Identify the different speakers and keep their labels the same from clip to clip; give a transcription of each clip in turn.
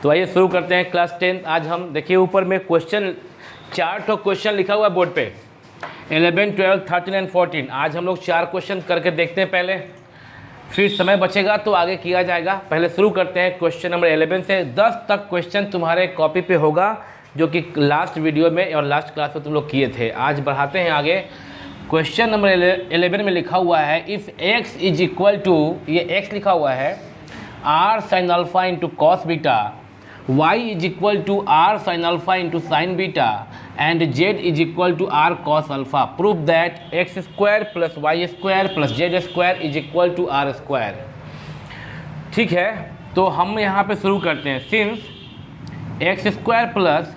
Speaker 1: तो आइए शुरू करते हैं क्लास 10। आज हम देखिए ऊपर में क्वेश्चन 4 तो क्वेश्चन लिखा हुआ है बोर्ड पे 11, 12, 13 एंड 14। आज हम लोग 4 क्वेश्चन करके देखते हैं पहले, फिर समय बचेगा तो आगे किया जाएगा। पहले शुरू करते हैं क्वेश्चन नंबर 11 से। 10 तक क्वेश्चन तुम्हारे कॉपी पे होगा जो कि लास्ट वीडियो में और लास्ट क्लास में तुम लोग किए थे। आज बढ़ाते हैं आगे। क्वेश्चन नंबर 11 में लिखा हुआ है if x is equal to, ये x लिखा हुआ है r sin alpha into cos beta, y is equal to r sin alpha into sine beta and z is equal to r cos alpha. Prove that x square plus Y square plus Z square is equal to r square. ठीक है, तो हम यहाँ पे शुरू करते हैं। Since x square plus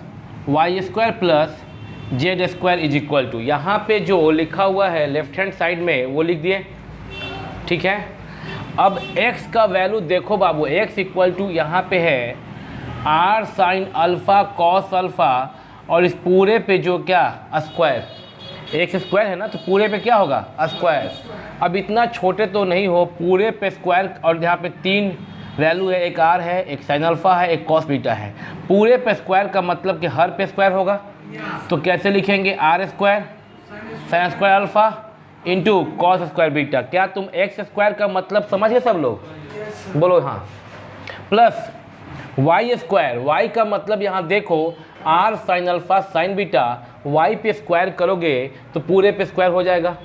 Speaker 1: Y square plus Z square is equal to, यहाँ पे जो लिखा हुआ है लेफ्ट हैंड साइड में वो लिख दिए। ठीक है, अब x का वैल्यू देखो बाबू, x इक्वल टू यहाँ पे है r sine alpha cos alpha और इस पूरे पे जो क्या स्क्वायर, x स्क्वायर है ना, तो पूरे पे क्या होगा स्क्वायर। अब इतना छोटे तो नहीं हो, पूरे पे स्क्वायर, और यहाँ पे 3 वैल्यू है, एक r है, एक साइन अल्फ़ा है, एक कॉस बीटा है। पूरे पे स्क्वायर का मतलब कि हर पे स्क्वायर होगा, तो कैसे लिखेंगे r square sine square alpha into cos square beta. क्या तुम x स्क्वायर का मतलब समझ गए सब लोग? बोलो हाँ। प्लस वाई स्क्वायर, वाई का मतलब यहाँ देखो r sine alpha sine beta, y पे स्क्वायर करोगे तो पूरे पे स्क्वायर हो जाएगा,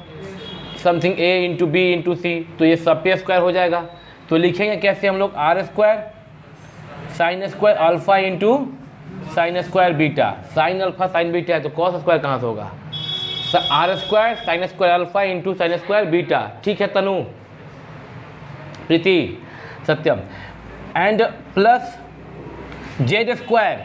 Speaker 1: something a into B into C, तो ये सब पे स्क्वायर हो जाएगा। तो लिखेंगे कैसे हम लोग, r square sine square alpha into sine square beta. Sine alpha sine beta है तो कॉस स्क्वायर कहाँ से होगा, r square sine square alpha into sine square beta. ठीक है Tanu, Preeti, Satyam, and plus Z square,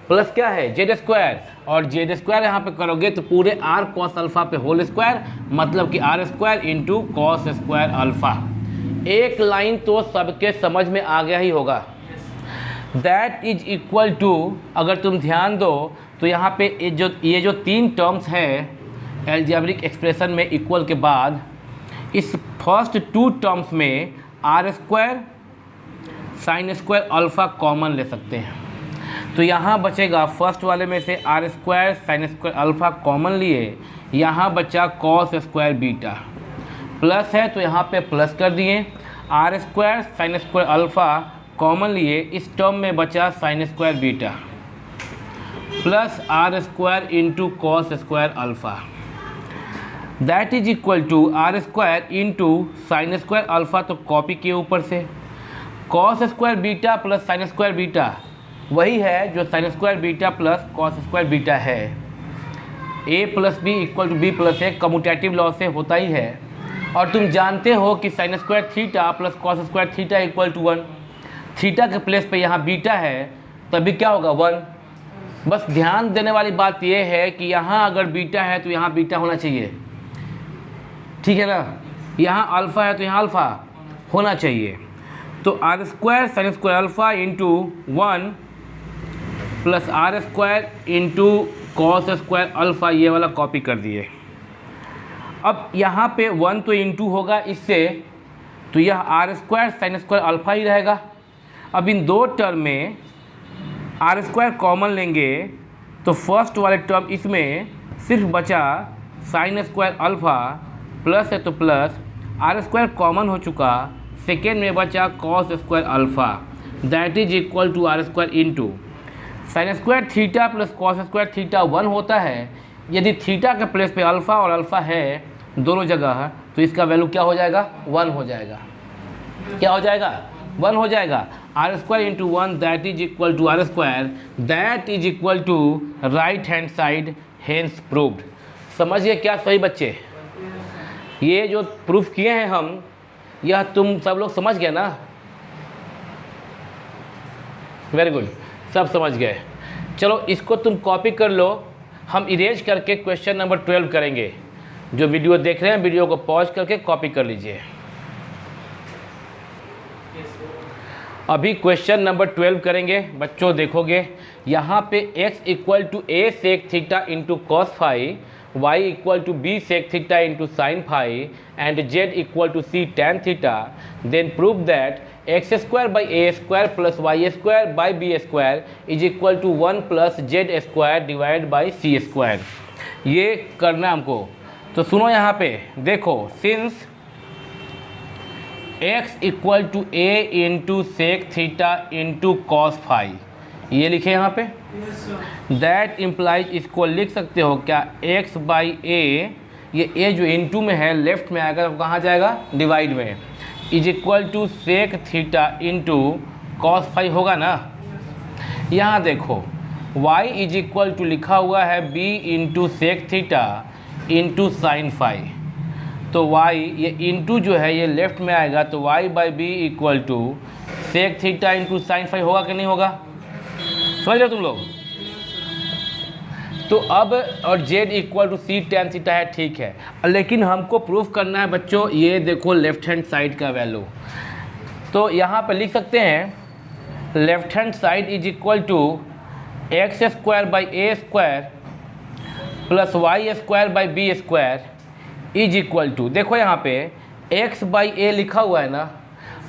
Speaker 1: plus क्या है जेड स्क्वायर, और जेड स्क्वायर यहाँ पे करोगे तो पूरे r कॉस अल्फ़ा पे होल स्क्वायर, मतलब कि r square into cos square alpha. एक लाइन तो सबके समझ में आ गया ही होगा। दैट इज इक्वल टू, अगर तुम ध्यान दो तो यहाँ पे ये जो 3 टर्म्स है एल्जेब्रिक एक्सप्रेशन में इक्वल के बाद, इस फर्स्ट 2 टर्म्स में r square sine square alpha common ले सकते हैं, तो यहाँ बचेगा फर्स्ट वाले में से r square sine square alpha common लिए, यहाँ बचा कॉस स्क्वायर बीटा। प्लस है तो यहाँ पे प्लस कर दिए, r square sine square alpha common लिए, इस टर्म में बचा sine square beta plus r square into cos square alpha. That is equal to r square into sine square alpha, तो कॉपी किए ऊपर से, cos square beta plus sine square beta वही है जो sine square beta plus cos square beta है। a plus B equal to B plus A, commutative law से होता ही है। और तुम जानते हो कि sine square theta plus cos square theta equal to 1, theta के प्लेस पे यहाँ बीटा है तभी क्या होगा 1। बस ध्यान देने वाली बात यह है कि यहाँ अगर बीटा है तो यहाँ बीटा होना चाहिए, ठीक है ना, यहाँ अल्फ़ा है तो यहाँ अल्फ़ा होना चाहिए। तो r square sine square alpha into 1 plus r square into cos square alpha, ये वाला कॉपी कर दिए। अब यहाँ पे 1 तो इंटू होगा इससे, तो यह r square sine square alpha ही रहेगा। अब इन 2 टर्म में r स्क्वायर कॉमन लेंगे तो फर्स्ट वाले टर्म इसमें सिर्फ बचा साइन स्क्वायर अल्फ़ा, प्लस है तो प्लस, r स्क्वायर कॉमन हो चुका, सेकेंड में बचा cos square alpha. That is equal to r square into sine square theta plus cos square theta 1 होता है। यदि थीटा के प्लेस पे अल्फ़ा और अल्फ़ा है दोनों जगह, तो इसका वैल्यू क्या हो जाएगा 1 हो जाएगा। क्या हो जाएगा 1 हो जाएगा। r square into 1 that is equal to r square, that is equal to right hand side, hence proved. समझिए क्या सही बच्चे, ये जो प्रूफ किए हैं हम, यह तुम सब लोग समझ गए ना? वेरी गुड, सब समझ गए। चलो इसको तुम कॉपी कर लो, हम इरेज करके क्वेश्चन नंबर 12 करेंगे। जो वीडियो देख रहे हैं वीडियो को पॉज करके कॉपी कर लीजिए। अभी क्वेश्चन नंबर 12 करेंगे बच्चों। देखोगे यहाँ पे x equal to a sec theta into cos phi, y equal to B sec theta into sine phi and z equal to C tan theta, then prove that X square by A square plus Y square by B square is equal to 1 plus Z square divide by C square. ये करना हमको। तो सुनो यहाँ पे देखो, since x equal to A into sec theta into cos phi, ये लिखे यहाँ पे। दैट इम्प्लाइज, इसको लिख सकते हो क्या, x बाई ए, ये a जो इंटू में है लेफ्ट में आएगा तो कहाँ जाएगा, डिवाइड में, is equal to sec theta into cos phi होगा ना। यहाँ देखो y इज इक्वल टू लिखा हुआ है b into sec theta into sine phi, तो y ये इंटू जो है ये लेफ्ट में आएगा तो y by B equal to sec theta into sine phi होगा कि नहीं होगा, समझ रहे हो तुम लोग। तो अब और z equal to C tan theta है, ठीक है, लेकिन हमको प्रूफ करना है बच्चों, ये देखो लेफ्ट हैंड साइड का वैल्यू। तो यहाँ पर लिख सकते हैं left hand side is equal to x square by A square plus Y square by B square is equal to, देखो यहाँ पे x बाई ए लिखा हुआ है ना,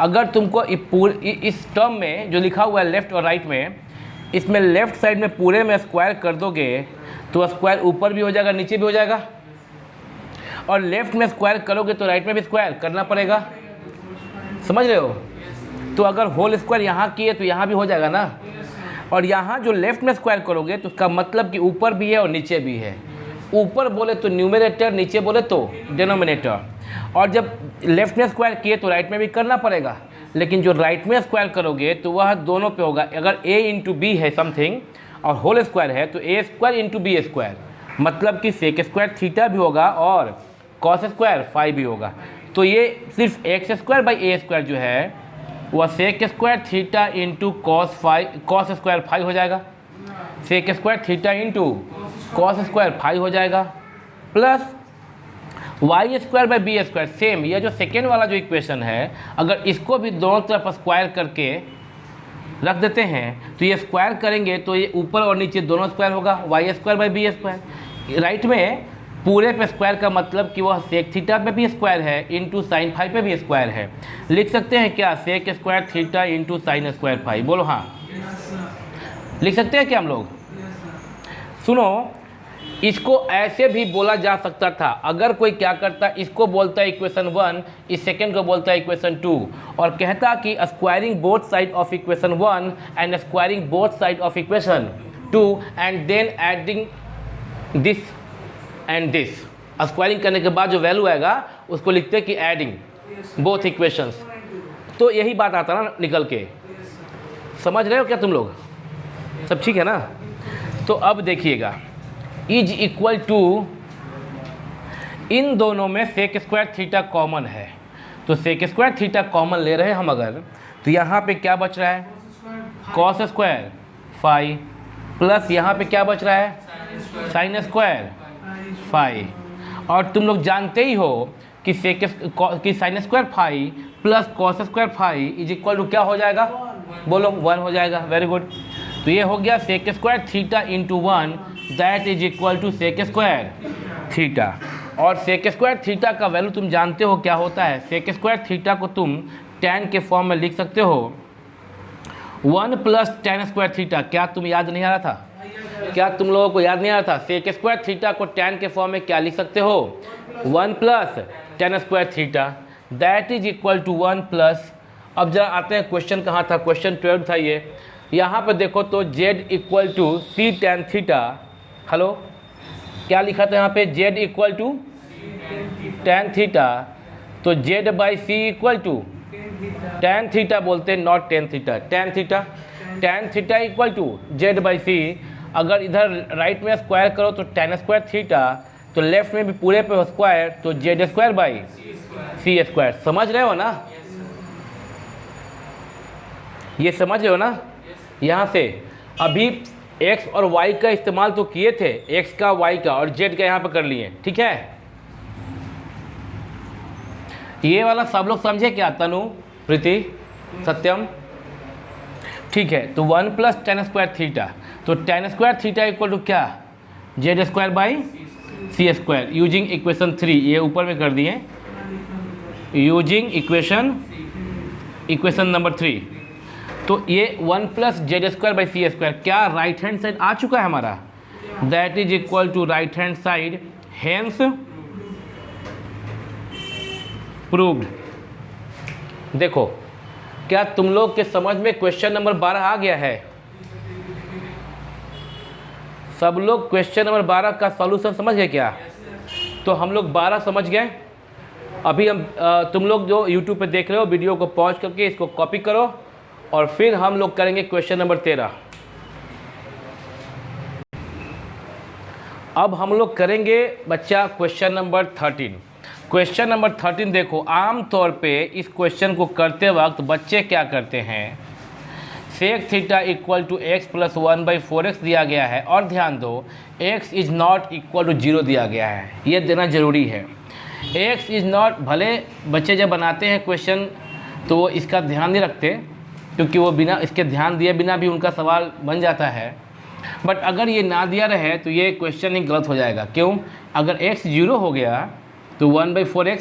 Speaker 1: अगर तुमको इस टर्म में जो लिखा हुआ है लेफ्ट और राइट में, इसमें लेफ्ट साइड में पूरे में स्क्वायर कर दोगे तो स्क्वायर ऊपर भी हो जाएगा नीचे भी हो जाएगा, और लेफ्ट में स्क्वायर करोगे तो राइट में भी स्क्वायर करना पड़ेगा, समझ रहे हो। तो अगर होल स्क्वायर यहाँ किए तो यहाँ भी हो जाएगा ना, और यहाँ जो लेफ्ट में स्क्वायर करोगे तो उसका मतलब कि ऊपर भी है और नीचे भी है, ऊपर बोले तो न्यूमरेटर, नीचे बोले तो डिनोमिनेटर, और जब लेफ्ट में स्क्वायर किए तो राइट में भी करना पड़ेगा, लेकिन जो राइट में स्क्वायर करोगे तो वह दोनों पे होगा। अगर a इंटू बी है समथिंग और होल स्क्वायर है तो a square into B square, मतलब कि सेक स्क्वायर थीटा भी होगा और कॉस स्क्वायर फाई भी होगा। तो ये सिर्फ X square by A square जो है वह sec square theta into cos square phi हो जाएगा, sec square theta into cos square phi हो जाएगा, plus Y square by B square, same ये जो सेकेंड वाला जो इक्वेशन है, अगर इसको भी दोनों तरफ स्क्वायर करके रख देते हैं तो ये स्क्वायर करेंगे तो ये ऊपर और नीचे दोनों स्क्वायर होगा, Y square by B square. Right में पूरे पे स्क्वायर का मतलब कि वह सेक थीटा पे भी स्क्वायर है इंटू साइन फाई पे भी स्क्वायर है। लिख सकते हैं क्या, sec square theta into sine square phi, बोलो हाँ, लिख सकते हैं क्या हम लोग। सुनो, इसको ऐसे भी बोला जा सकता था, अगर कोई क्या करता, इसको बोलता है इक्वेशन 1, इस सेकेंड को बोलता है इक्वेशन 2, और कहता कि squaring both side of equation 1 and squaring both side of equation 2 and then adding this and this. Squaring करने के बाद जो वैल्यू आएगा उसको लिखते हैं कि एडिंग बोथ इक्वेशंस, तो यही बात आता ना निकल के, समझ रहे हो क्या तुम लोग, सब ठीक है ना। तो अब देखिएगा, इज इक्वल टू, इन दोनों में सेक स्क्वायर थीटा कॉमन है, तो सेक स्क्वायर थीटा कॉमन ले रहे हैं हम अगर, तो यहाँ पे क्या बच रहा है, कॉस स्क्वायर फाई, प्लस यहाँ पे क्या बच रहा है, साइन स्क्वायर फाई। और तुम लोग जानते ही हो कि sine square phi plus cos square phi is equal to क्या हो जाएगा, बोलो 1 हो जाएगा। वेरी गुड, तो ये हो गया sec square theta into 1 that is equal to sec square theta. और सेक स्क्वायर थीटा का वैल्यू तुम जानते हो क्या होता है, सेक स्क्वायर थीटा को तुम tan के फॉर्म में लिख सकते हो 1 प्लस tan स्क्वायर थीटा। क्या तुम याद नहीं आ रहा था, क्या तुम लोगों को याद नहीं आ रहा था, सेक स्क्वायर थीटा को tan के फॉर्म में क्या लिख सकते हो, 1 plus tan square theta that is equal to 1 plus, अब जरा आते हैं क्वेश्चन कहाँ था, क्वेश्चन 12 था ये, यहाँ पर देखो तो z equal to C tan theta, hello क्या लिखा था यहाँ पे, z equal to tan theta, तो z by C equal to tan theta बोलते हैं, not ten theta, tan theta equal to z by C. अगर इधर राइट में स्क्वायर करो तो टैन स्क्वायर थीटा, तो लेफ्ट में भी पूरे पे स्क्वायर तो z square by C square. समझ रहे हो ना, ये समझ रहे हो ना। यहाँ से अभी x और y का इस्तेमाल तो किए थे, x का y का और z का यहाँ पर कर लिए, ठीक है। ये वाला सब लोग समझे क्या, तनु, प्रीति, सत्यम, ठीक है। तो 1 प्लस टैन स्क्वायर थीटा, तो tan square theta equal to क्या, z square by C square using equation 3, ये ऊपर में कर दिए, यूजिंग इक्वेशन नंबर 3। तो ये 1 plus Z square by C square क्या राइट हैंड साइड आ चुका है हमारा, that is equal to right hand side, hence proved. देखो क्या तुम लोग के समझ में क्वेश्चन नंबर 12 आ गया है? सब लोग क्वेश्चन नंबर 12 का सॉल्यूशन समझ गए क्या? तो हम लोग 12 समझ गए। अभी हम तुम लोग जो YouTube पे देख रहे हो वीडियो को पॉज करके इसको कॉपी करो और फिर हम लोग करेंगे क्वेश्चन नंबर 13। अब हम लोग करेंगे बच्चा क्वेश्चन नंबर 13। क्वेश्चन नंबर 13 देखो, आम तौर पे इस क्वेश्चन को करते वक्त बच्चे क्या करते हैं, sec theta equal to x plus 1/4x दिया गया है और ध्यान दो x is not equal to 0 दिया गया है, ये देना ज़रूरी है। x इज़ नॉट, भले बच्चे जब बनाते हैं क्वेश्चन तो वो इसका ध्यान नहीं रखते क्योंकि वो बिना इसके ध्यान दिए बिना भी उनका सवाल बन जाता है, बट अगर ये ना दिया रहे तो ये क्वेश्चन ही गलत हो जाएगा। क्यों? अगर x 0 हो गया तो 1/4x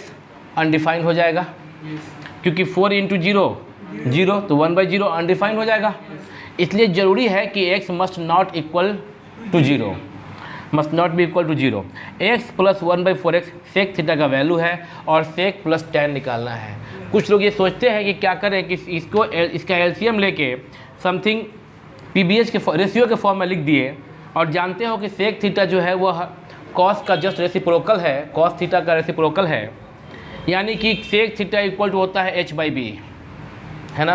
Speaker 1: अनडिफाइंड हो जाएगा, क्योंकि 4 इंटू 0 तो 1/0 अनडिफाइंड हो जाएगा। इसलिए ज़रूरी है कि x must not equal to 0, must not be equal to 0। x plus 1/4x sec theta का वैल्यू है और सेक प्लस tan निकालना है। कुछ लोग ये सोचते हैं कि क्या करें कि इसका एलसीएम लेके समथिंग पीबीएच के रेशियो के फॉर्म में लिख दिए, और जानते हो कि सेक थीटा जो है वह कॉस का जस्ट रेसिप्रोकल है, कॉस थीटा का रेसिप्रोकल है, यानी कि सेक थीटा इक्वल टू होता है h/b, है ना।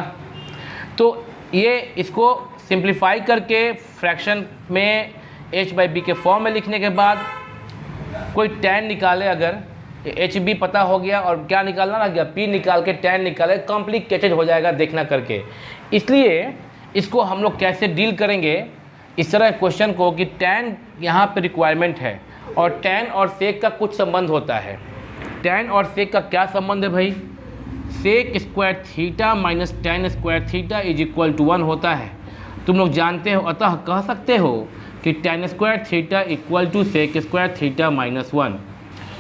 Speaker 1: तो ये इसको सिंप्लीफाई करके फ्रैक्शन में h/b के फॉर्म में लिखने के बाद कोई tan निकाले, अगर hb पता हो गया और क्या निकालना लग गया, p निकाल के tan निकाले, कॉम्प्लिकेटेड हो जाएगा देखना करके। इसलिए इसको हम लोग कैसे डील करेंगे इस तरह क्वेश्चन को कि tan यहाँ पे रिक्वायरमेंट है और tan और सेक का कुछ संबंध होता है। tan और सेक का क्या संबंध है भाई? Sec square theta minus tan square theta is equal to 1 होता है, तुम लोग जानते हो। अतः कह सकते हो कि tan square theta equal to sec square theta minus 1।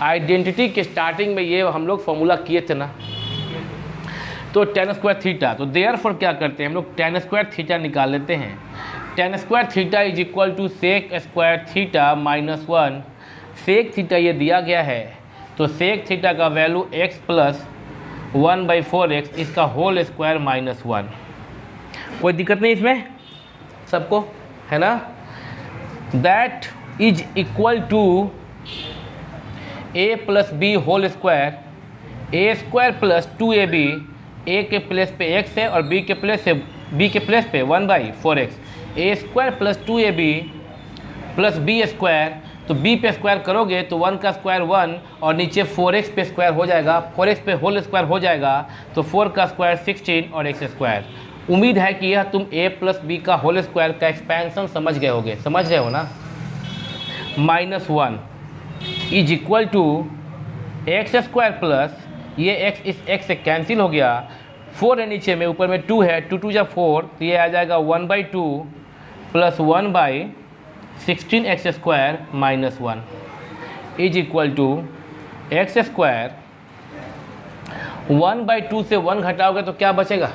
Speaker 1: Identity के स्टार्टिंग में ये हम लोग फॉर्मूला किए थे ना। तो tan स्क्वायर थीटा, तो देयरफॉर क्या करते हैं हम लोग, tan स्क्वायर थीटा निकाल लेते हैं। tan square theta is equal to sec square theta minus 1। Sec theta ये दिया गया है, तो सेक थीटा का वैल्यू x प्लस 1/4x इसका होल स्क्वायर माइनस 1। कोई दिक्कत नहीं इसमें सबको, है ना। That is equal to a plus B whole square, a square plus 2ab, a के प्लेस पे x है और b के प्लेस पे 1/4x, a square plus 2ab plus b square, तो b पे स्क्वायर करोगे तो 1 का स्क्वायर 1 और नीचे 4x पे स्क्वायर हो जाएगा, 4x पे होल स्क्वायर हो जाएगा, तो 4 का स्क्वायर 16 और x स्क्वायर। उम्मीद है कि यह तुम a प्लस बी का होल स्क्वायर का एक्सपेंशन समझ गए होगे, समझ रहे हो ना। Minus 1 is equal to x square plus ये x इस x से कैंसिल हो गया, 4 है नीचे में, ऊपर में 2 है, 2 2 जा 4, तो ये आ जाएगा 1/2 plus 1/16x square minus 1 is equal to x square 1/2 से 1 घटाओगे तो क्या बचेगा,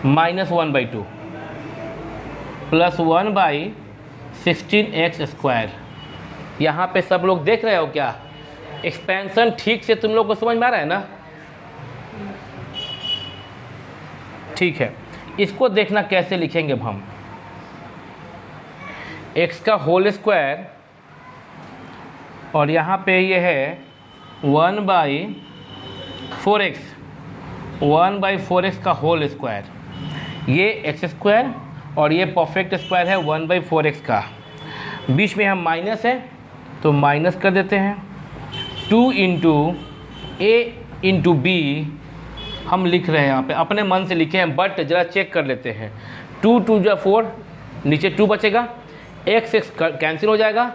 Speaker 1: माइनस 1/2 प्लस 1/16x स्क्वायर। यहाँ पे सब लोग देख रहे हो क्या? एक्सपेंशन ठीक से तुम लोग को समझ में आ रहा है ना? ठीक है, इसको देखना कैसे लिखेंगे अब हम। x का होल स्क्वायर और यहाँ पे ये है 1/4x का होल स्क्वायर, ये x स्क्वायर और ये परफेक्ट स्क्वायर है 1/4x का, बीच में हम माइनस है तो माइनस कर देते हैं। 2 इंटू a इंटू b हम लिख रहे हैं, यहाँ पे अपने मन से लिखे हैं, बट ज़रा चेक कर लेते हैं। 2 2 जा 4, नीचे 2 बचेगा, x कैंसिल हो जाएगा,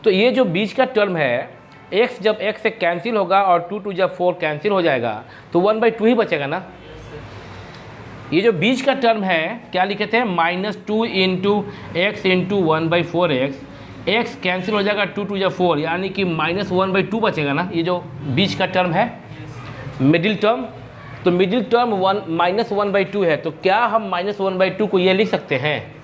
Speaker 1: तो ये जो बीच का टर्म है x जब x से कैंसिल होगा और 2 2 जा 4 कैंसिल हो जाएगा तो 1/2 ही बचेगा ना। ये जो बीच का टर्म है क्या लिखे थे, -2 into x into 1/4x, x cancel हो जाएगा, 2 2 4, यानी कि -1/2 बचेगा ना, ये जो बीच का टर्म है मिडिल टर्म। तो मिडिल टर्म -1/2 है, तो क्या हम -1/2 को ये लिख सकते हैं?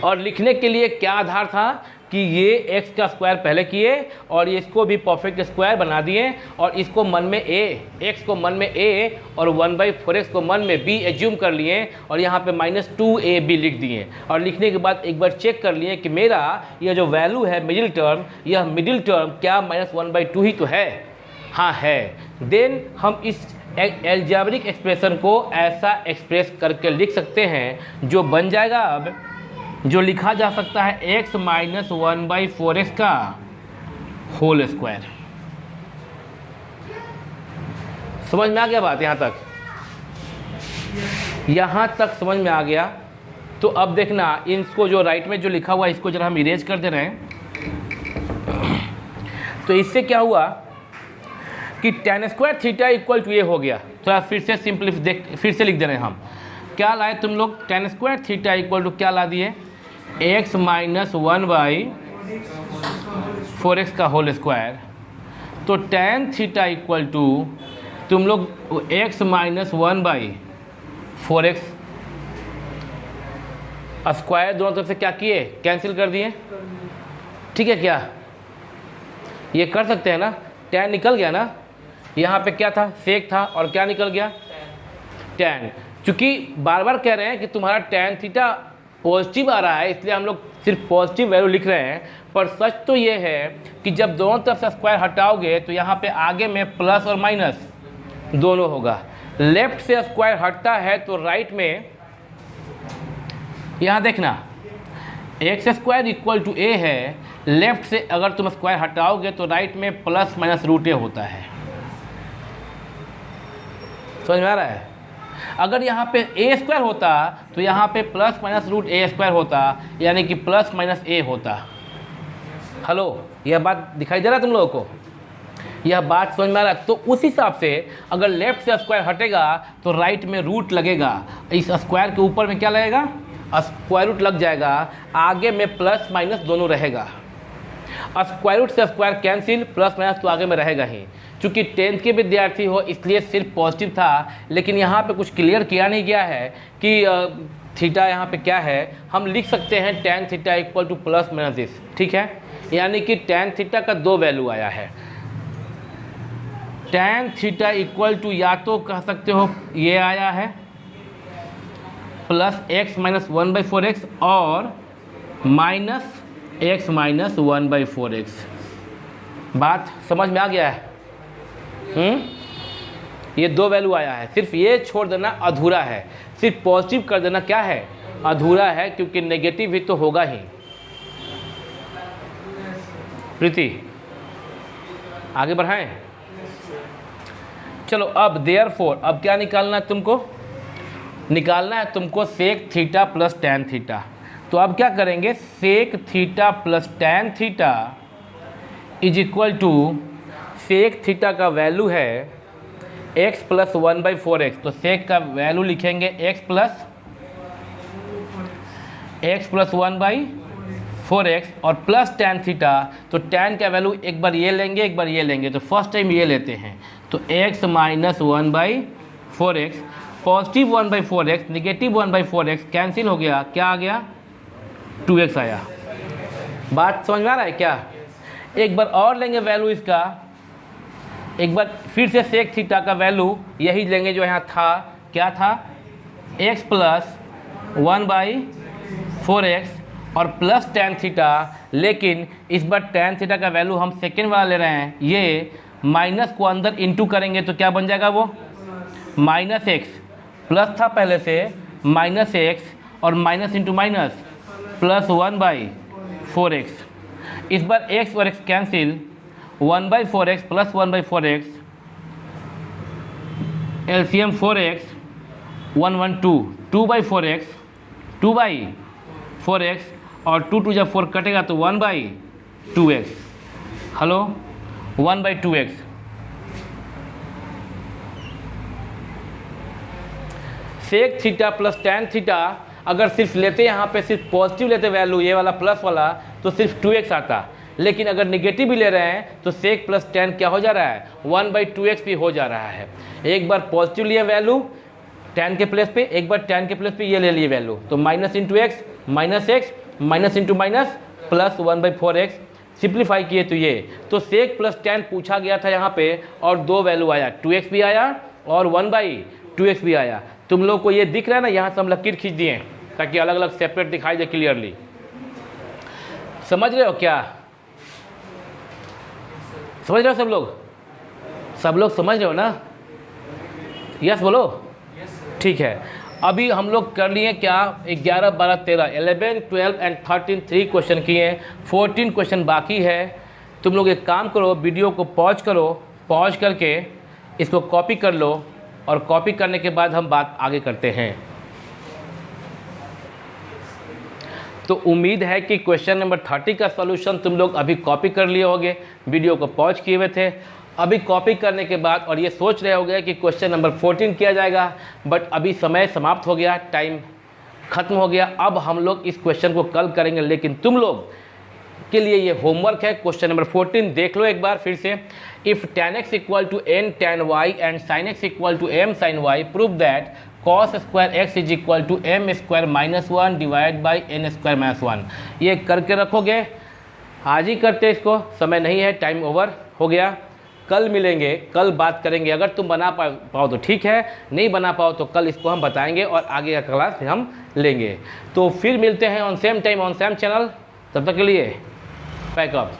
Speaker 1: और लिखने के लिए क्या आधार था कि ये एक्स का स्क्वायर पहले किए और ये इसको भी परफेक्ट स्क्वायर बना दिए और इसको मन में एक्स को मन में ए और 1/4x को मन में बी एज्यूम कर लिए और यहाँ पे -2ab लिख दिए। और लिखने के बाद एक बार चेक कर लिए कि मेरा यह जो वैल्यू है मिडिल टर्म, यह मिडिल टर्म क्या -1/2 ही तो है? हाँ है। देन हम इस एल्जेब्रिक एक्सप्रेशन को ऐसा एक्सप्रेस करके लिख सकते हैं जो बन जाएगा, अब जो लिखा जा सकता है x - 1/4x का होल स्क्वायर। समझ में आ गया बात? यहाँ तक समझ में आ गया। तो अब देखना, इसको जो राइट में जो लिखा हुआ है इसको जरा हम इरेज कर दे रहे हैं। तो इससे क्या हुआ कि tan² θ = a हो गया। थोड़ा फिर से फिर से लिख दे रहे हैं हम। क्या लाए तुम लोग? tan² θ = क्या ला दिए? x - 1/4x का होल स्क्वायर। तो tan θ = तुम लोग x - 1/4x स्क्वायर दोनों तरफ से क्या किए? कैंसिल कर दिए। ठीक है, क्या ये कर सकते हैं ना? tan निकल गया ना, यहाँ पे क्या था? सेक था, और क्या निकल गया? tan। चूँकि बार बार कह रहे हैं कि तुम्हारा tan θ पॉजिटिव आ रहा है, इसलिए हम लोग सिर्फ पॉजिटिव वैल्यू लिख रहे हैं। पर सच तो ये है कि जब दोनों तरफ से स्क्वायर हटाओगे तो यहाँ पे आगे में प्लस और माइनस दोनों होगा। लेफ्ट से स्क्वायर हटता है तो राइट में, यहाँ देखना x² = a है, लेफ्ट से अगर तुम स्क्वायर हटाओगे तो राइट में +- √a होता है। समझ में आ रहा है? अगर यहाँ पे a² होता तो यहाँ पे +- √a² होता, यानी कि +- a होता। हेलो, यह बात दिखाई दे रहा है तुम लोगों को? यह बात समझ में आ रहा है? तो उस हिसाब से अगर लेफ्ट से स्क्वायर हटेगा तो राइट में रूट लगेगा, इस स्क्वायर के ऊपर में क्या लगेगा? स्क्वायर रूट लग जाएगा, आगे में प्लस माइनस दोनों रहेगा। स्क्वायर रूट से स्क्वायर कैंसिल, प्लस माइनस तो आगे में रहेगा ही। चूँकि 10th के विद्यार्थी हो इसलिए सिर्फ पॉजिटिव था, लेकिन यहाँ पे कुछ क्लियर किया नहीं गया है कि थीटा यहाँ पे क्या है। हम लिख सकते हैं tan θ = +- ठीक है, यानी कि tan θ का दो वैल्यू आया है। tan θ या तो कह सकते हो ये आया है +x - 1/4x और -x - 1/4x। बात समझ में आ गया है? ये दो वैल्यू आया है, सिर्फ ये छोड़ देना अधूरा है, सिर्फ पॉजिटिव कर देना क्या है? अधूरा है, क्योंकि नेगेटिव ही तो होगा ही। प्रीति आगे बढ़ाएं? चलो, अब देयरफॉर अब क्या निकालना है तुमको? निकालना है तुमको sec theta plus tan theta. तो अब क्या करेंगे? Sec theta plus tan theta is equal to, sec theta का वैल्यू है x + 1/4x, तो सेक का वैल्यू लिखेंगे x + 1/4x और प्लस टैन थीटा। तो टैन का वैल्यू एक बार ये लेंगे, एक बार ये लेंगे, तो फर्स्ट टाइम ये लेते हैं। तो x - 1/4x, positive 1/4x, negative 1/4x cancel हो गया, क्या आ गया? 2x आया। बात समझ में आ रहा है क्या? एक बार और लेंगे वैल्यू इसका, एक बार फिर से सेक थीटा का वैल्यू यही लेंगे जो यहाँ था। क्या था? x + 1/4x और प्लस टैन थीटा, लेकिन इस बार टैन थीटा का वैल्यू हम सेकेंड वाला ले रहे हैं। ये माइनस को अंदर इंटू करेंगे तो क्या बन जाएगा? वो -x, प्लस था पहले से -x और minus into minus plus 1/4x। इस बार x और x cancel, 1/4x plus 1/4x, LCM 4x, 1 1 2, 2/4x, 2/4x और 2 2 जब 4 कटेगा तो 1/2x। Hello, 1/2x। Sec theta plus tan theta अगर सिर्फ लेते यहाँ पे सिर्फ पॉजिटिव लेते वैल्यू ये वाला प्लस वाला तो सिर्फ 2x आता, लेकिन अगर निगेटिव भी ले रहे हैं तो sec प्लस tan क्या हो जा रहा है 1/2x भी हो जा रहा है। एक बार पॉजिटिव लिए वैल्यू tan के प्लेस पे, एक बार tan के प्लेस पे ये ले लिए वैल्यू, तो minus into x minus x minus into minus plus 1/4x simplify किए तो ये, तो sec प्लस tan पूछा गया था यहाँ पे और दो वैल्यू आया, 2x भी आया और 1/2x भी आया। तुम लोग को ये दिख रहा है ना, यहाँ से हम लकीर खींच दिए ताकि अलग अलग सेपरेट दिखाई दे क्लियरली। समझ रहे हो क्या? समझ रहे हो सब लोग? सब लोग समझ रहे हो ना? यस बोलो। ठीक है, अभी हम लोग कर लिए क्या 11, 12, 13, 11, 12 एंड 13 3 क्वेश्चन किए हैं, 14 क्वेश्चन बाकी है। तुम लोग एक काम करो, वीडियो को पॉज करो, पॉज करके इसको कॉपी कर लो और कॉपी करने के बाद हम बात आगे करते हैं। तो उम्मीद है कि क्वेश्चन नंबर 30 का सॉल्यूशन तुम लोग अभी कॉपी कर लिए होगे, वीडियो को पॉज किए हुए थे। अभी कॉपी करने के बाद और ये सोच रहे होगे कि क्वेश्चन नंबर 14 किया जाएगा, बट अभी समय समाप्त हो गया, टाइम खत्म हो गया। अब हम लोग इस क्वेश्चन को कल करेंगे, लेकिन तुम लोग के लिए ये होमवर्क है। क्वेश्चन नंबर 14 देख लो एक बार फिर से। If tan x equal to n tan y and sin x equal to m sin y, prove that cos square x is equal to m square minus 1 divide by n square minus 1। ये करके रखोगे, आज ही करते इसको, समय नहीं है, time over हो गया। कल मिलेंगे, कल बात करेंगे। अगर तुम बना पाओ तो ठीक है, नहीं बना पाओ तो कल इसको हम बताएंगे और आगे का क्लास हम लेंगे। तो फिर मिलते हैं on same time on same channel. तब तक के लिए पैक अप।